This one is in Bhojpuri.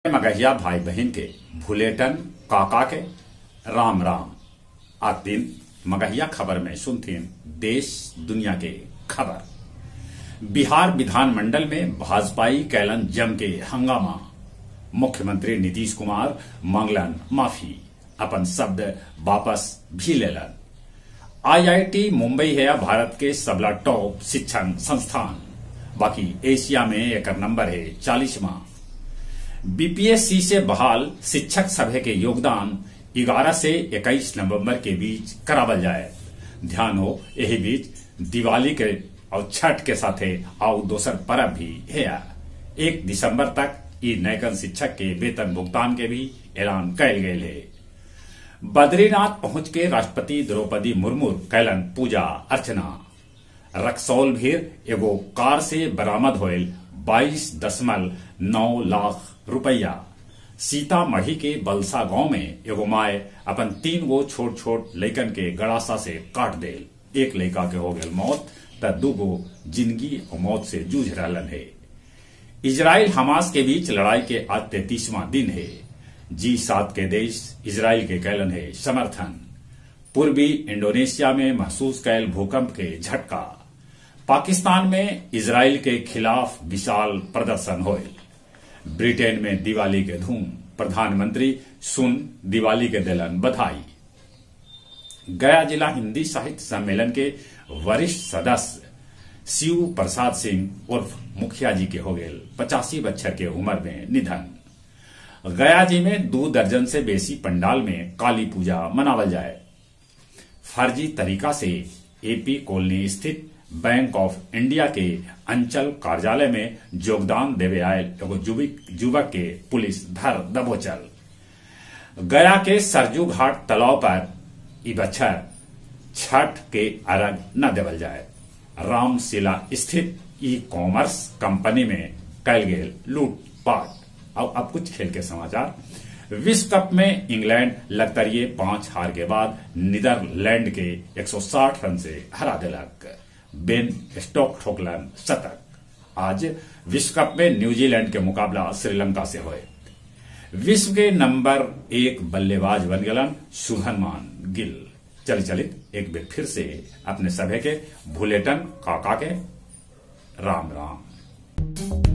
मगहिया भाई बहन के भुलेटन काका के राम राम। आज दिन मगहिया खबर में सुनथीन देश दुनिया के खबर। बिहार विधानमंडल में भाजपाई कैलन जम के हंगामा। मुख्यमंत्री नीतीश कुमार मांगलन माफी, अपन शब्द वापस भी लेलन। आईआईटी मुंबई है भारत के सबला टॉप शिक्षण संस्थान, बाकी एशिया में एक नंबर है 40वां। बीपीएससी से बहाल शिक्षक सभे के योगदान 11 से 21 नवंबर के बीच करावल जाए। ध्यान हो यही बीच दिवाली के और छठ के साथे आउ दोसर पर्व भी है। 1 दिसंबर तक ई नैकन शिक्षक के वेतन भुगतान के भी ऐलान कैल गये है। बद्रीनाथ पहुंच के राष्ट्रपति द्रौपदी मुर्मू कैलन पूजा अर्चना। रक्सौल भीर एगो कार से बरामद होयल 22.9 लाख रुपया। सीतामढ़ी के बलसा गांव में एगो माए अपन 3 गो छोट छोट लैकन के गड़ासा से काट देल। एक लड़का के हो गल मौत त 2 गो जिंदगी और मौत से जूझ रहलन है। इजराइल हमास के बीच लड़ाई के आज 33वां दिन है। G7 के देश इजराइल के कैलन है समर्थन। पूर्वी इंडोनेशिया में महसूस कैल भूकंप के झटका। पाकिस्तान में इजराइल के खिलाफ विशाल प्रदर्शन होए। ब्रिटेन में दिवाली के धूम, प्रधानमंत्री सुन दिवाली के दिलन बधाई। गया जिला हिंदी साहित्य सम्मेलन के वरिष्ठ सदस्य शिव प्रसाद सिंह उर्फ मुखिया जी के हो गए 85 बच्चर के उम्र में निधन। गया जी में 2 दर्जन से बेसी पंडाल में काली पूजा मनावल जाए। फर्जी तरीका से एपी कॉलोनी स्थित बैंक ऑफ इंडिया के अंचल कार्यालय में योगदान देवे आये एगो युवक के पुलिस धर दबोचल। गया के सरजू घाट तालाब पर ई बछर छठ के अर्घ न देवल जाए। रामशिला स्थित ई कॉमर्स कंपनी में कैल गेल लूटपाट। अब कुछ खेल के समाचार। विश्व कप में इंग्लैंड लगतरिये 5 हार के बाद नीदरलैंड के 160 रन से हरा दिलक। बेन स्टोक ठोकलन शतक। आज विश्व कप में न्यूजीलैंड के मुकाबला श्रीलंका से हुए। विश्व के नंबर 1 बल्लेबाज बन गलन शुभमन गिल। चलित एक बार फिर से अपने सभे के भुलेटन काका के राम राम।